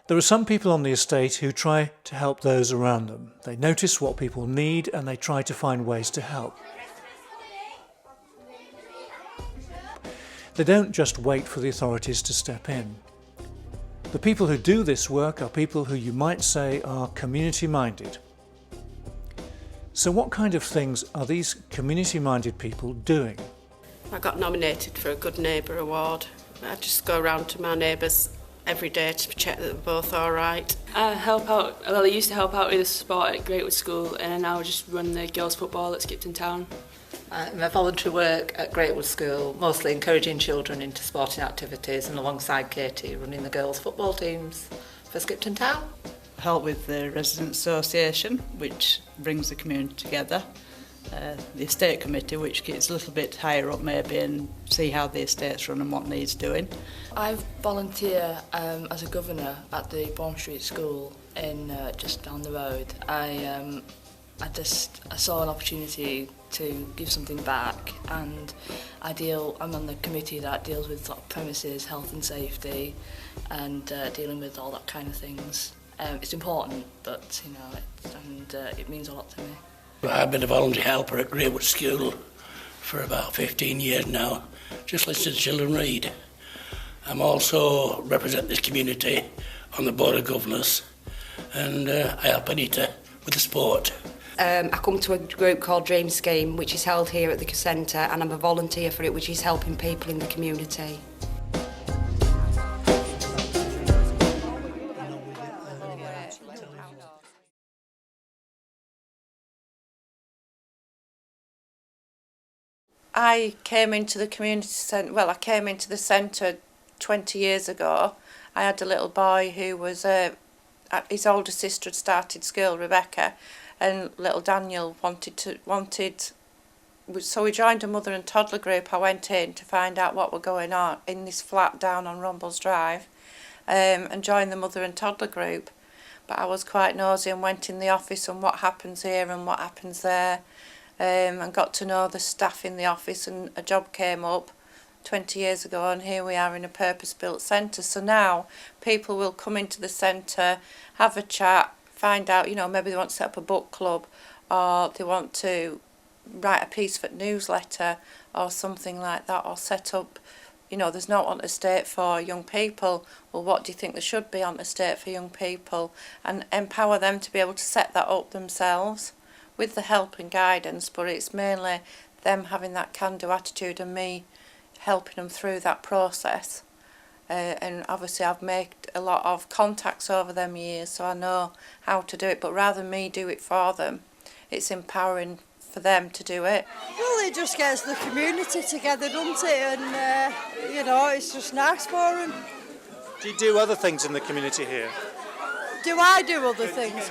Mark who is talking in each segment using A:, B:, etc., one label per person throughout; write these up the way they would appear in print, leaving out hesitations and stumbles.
A: There are some people on the estate who try to help those around them. They notice what people need and they try to find ways to help. They don't just wait for the authorities to step in. The people who do this work are people who you might say are community-minded. So what kind of things are these community-minded people doing?
B: I got nominated for a Good Neighbour Award. I just go around to my neighbours every day to check that they're both all right.
C: I used to help out with the sport at Greatwood School, and now I just run the girls' football at Skipton Town.
D: My voluntary work at Greatwood School, mostly encouraging children into sporting activities, and alongside Katie, running the girls' football teams for Skipton Town.
E: Help with the Residents Association, which brings the community together. The estate committee, which gets a little bit higher up maybe and see how the estate's run and what needs doing.
F: I volunteer as a governor at the Bourne Street School in just down the road. I saw an opportunity to give something back, and I'm on the committee that deals with premises, health and safety, and dealing with all that kind of things. It's important, but it means a lot to me.
G: I've been a voluntary helper at Greatwood School for about 15 years now, just listen to children read. I'm also represent this community on the Board of Governors, and I help Anita with the sport.
H: I come to a group called Dream Scheme, which is held here at the centre, and I'm a volunteer for it, which is helping people in the community.
I: I came into the community centre, I came into the centre 20 years ago. I had a little boy who was, his older sister had started school, Rebecca, and little Daniel so we joined a mother and toddler group. I went in to find out what were going on in this flat down on Rumbles Drive, and joined the mother and toddler group. But I was quite nosy and went in the office and what happens here and what happens there. And got to know the staff in the office, and a job came up 20 years ago, and here we are in a purpose-built centre. So now people will come into the centre, have a chat, find out, maybe they want to set up a book club, or they want to write a piece for a newsletter or something like that, or set up, there's not on estate for young people. Well, what do you think there should be on estate for young people? And empower them to be able to set that up themselves, with the help and guidance, but it's mainly them having that can-do attitude and me helping them through that process. And obviously I've made a lot of contacts over them years, so I know how to do it, but rather than me do it for them, it's empowering for them to do it.
J: Well, it just gets the community together, doesn't it? And, it's just nice for them.
A: Do you do other things in the community here?
J: Do I do other things?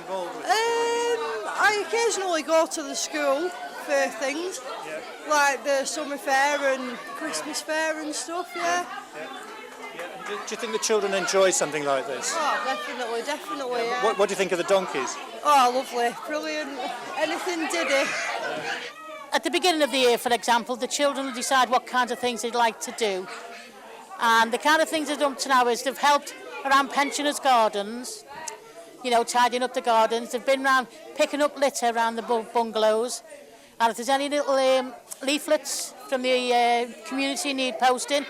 J: I occasionally go to the school for things, like the summer fair and Christmas fair and stuff, yeah.
A: Do you think the children enjoy something like this?
J: Oh, definitely, yeah.
A: What do you think of the donkeys?
J: Oh, lovely, brilliant. Anything diddy.
K: At the beginning of the year, for example, the children will decide what kinds of things they'd like to do. And the kind of things they've done to now is they've helped around pensioners' gardens, tidying up the gardens. They've been around picking up litter around the bungalows. And if there's any little leaflets from the community need posting,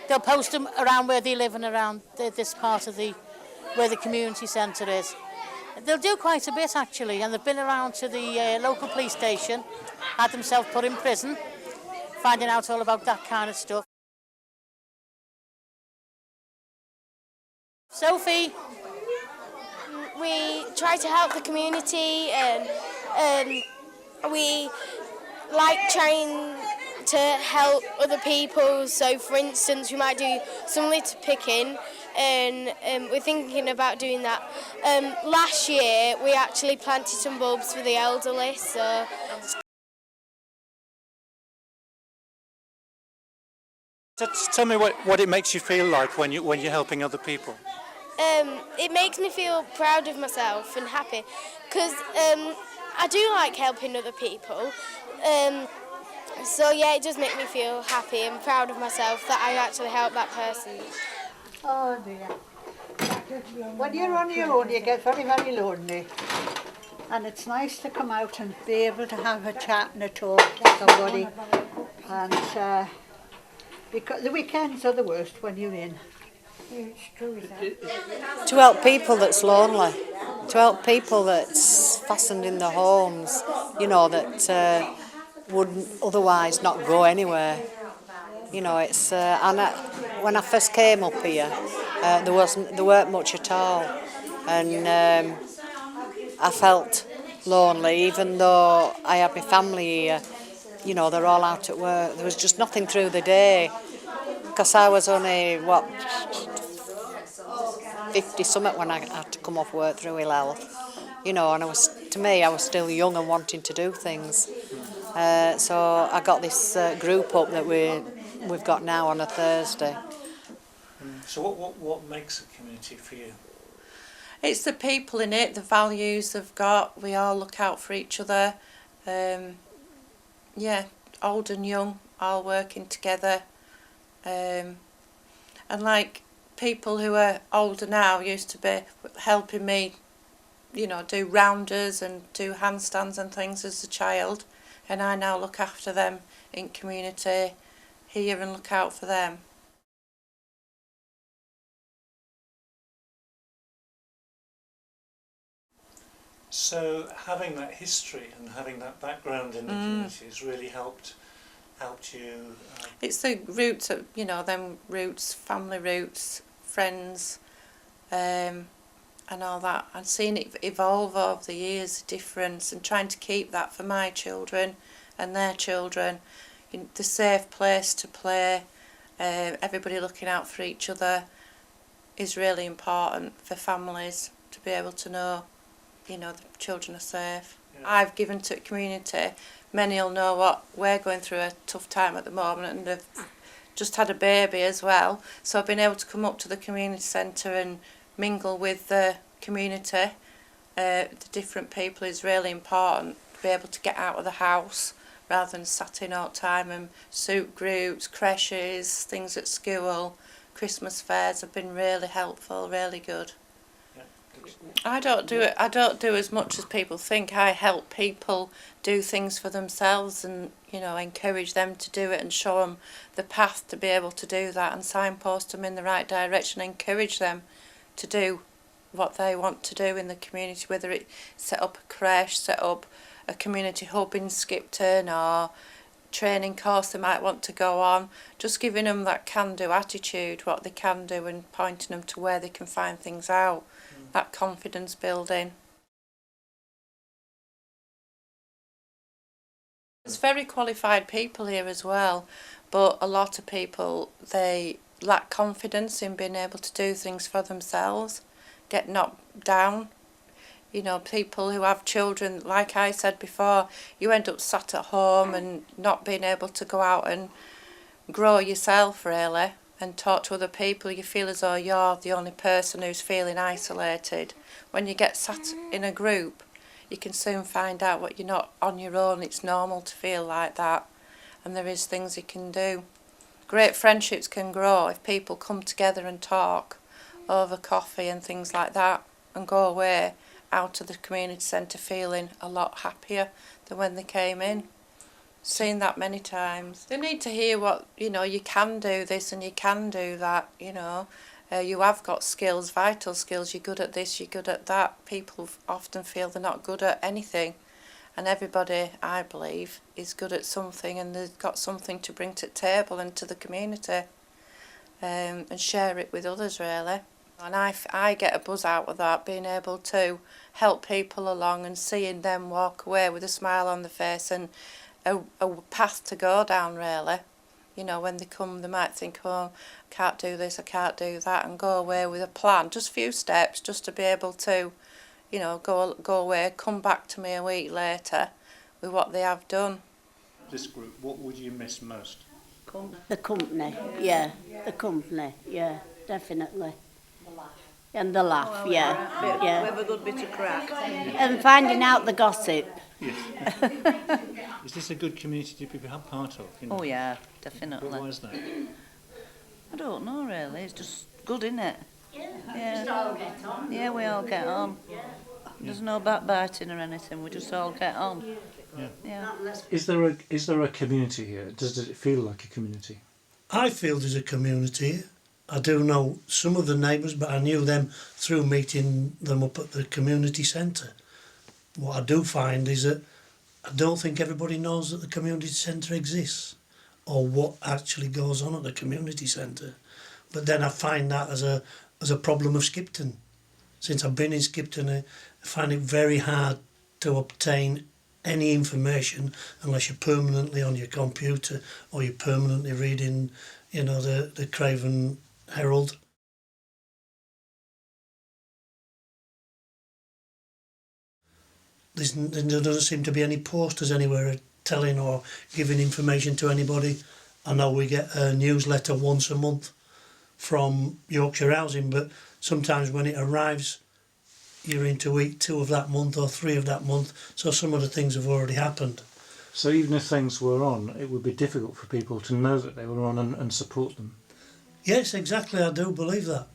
K: they'll post them around where they live and around this part of where the community centre is. They'll do quite a bit, actually, and they've been around to the local police station, had themselves put in prison, finding out all about that kind of stuff. Sophie?
L: We try to help the community, and we like trying to help other people. So, for instance, we might do some litter picking, and we're thinking about doing that. Last year, we actually planted some bulbs for the elderly. So.
A: Tell me what it makes you feel like when you're helping other people.
L: It makes me feel proud of myself and happy, because I do like helping other people. So yeah, it does make me feel happy and proud of myself that I actually helped that person.
J: Oh dear.
M: When you're on your own, you get very, very lonely. And it's nice to come out and be able to have a chat and a talk with somebody. And because the weekends are the worst when you're in. It's true,
N: To help people that's lonely, to help people that's fastened in their homes, you know, that would otherwise not go anywhere. You know, it's when I first came up here, there weren't much at all, and I felt lonely, even though I had my family here. You know, they're all out at work. There was just nothing through the day, because I was only 50 something when I had to come off work through ill health. You know, and I was still young and wanting to do things. So I got this group up that we've got now on a Thursday.
A: So what makes a community for you?
I: It's the people in it, the values they've got. We all look out for each other. Yeah, old and young, all working together. And like people who are older now used to be helping me, you know, do rounders and do handstands and things as a child. And I now look after them in community here and look out for them.
A: So having that history and having that background in the community has really helped you.
I: It's the roots, you know, them roots, family roots, friends, and all that. And seeing it evolve over the years, the difference, and trying to keep that for my children and their children. The safe place to play, everybody looking out for each other is really important for families to be able to know, you know, the children are safe. Yeah. I've given to the community. Many will know what we're going through a tough time at the moment, and they've just had a baby as well. So I've been able to come up to the community centre and mingle with the community. The different people is really important. To be able to get out of the house rather than sat in all the time, and soup groups, creches, things at school, Christmas fairs have been really helpful, really good. I don't do as much as people think. I help people do things for themselves and, you know, encourage them to do it and show them the path to be able to do that and signpost them in the right direction, encourage them to do what they want to do in the community, whether it's set up a creche, set up a community hub in Skipton, or training course they might want to go on. Just giving them that can-do attitude, what they can do, and pointing them to where they can find things out. That confidence building. There's very qualified people here as well, but a lot of people, they lack confidence in being able to do things for themselves, get knocked down. You know, people who have children, like I said before, you end up sat at home and not being able to go out and grow yourself really and talk to other people. You feel as though you're the only person who's feeling isolated. When you get sat in a group, you can soon find out what you're not on your own. It's normal to feel like that, and there is things you can do. Great friendships can grow if people come together and talk over coffee and things like that, and go away out of the community centre feeling a lot happier than when they came in. Seen that many times. They need to hear what, you know, you can do this and you can do that, you know. You have got skills, vital skills, you're good at this, you're good at that. People often feel they're not good at anything, and everybody, I believe, is good at something, and they've got something to bring to the table and to the community, and share it with others really. And I get a buzz out of that, being able to help people along and seeing them walk away with a smile on their face and a path to go down really. You know, when they come they might think, oh, I can't do this, I can't do that, and go away with a plan, just a few steps, just to be able to, you know, go away, come back to me a week later with what they have done.
A: This group, what would you miss most?
O: The company, yeah, the company, yeah, definitely. And the laugh, yeah.
M: We have a good bit of crack.
O: And finding out the gossip.
A: Yes. Is this a good community to be part of? You know?
E: Oh yeah, definitely.
A: Why is that?
E: I don't know really, it's just good, isn't it? Yeah, we all get on. There's no backbiting or anything, we just all get on. Yeah.
A: Is there a community here? Does it feel like a community?
P: I feel there's a community here. I do know some of the neighbours, but I knew them through meeting them up at the community centre. What I do find is that I don't think everybody knows that the community centre exists or what actually goes on at the community centre. But then I find that as a problem of Skipton. Since I've been in Skipton, I find it very hard to obtain any information unless you're permanently on your computer or you're permanently reading, you know, the Craven Herald. There doesn't seem to be any posters anywhere telling or giving information to anybody. I know we get a newsletter once a month from Yorkshire Housing, but sometimes when it arrives you're into week 2 of that month or 3 of that month, so some of the things have already happened.
A: So even if things were on, it would be difficult for people to know that they were on and support them?
P: Yes, exactly, I do believe that.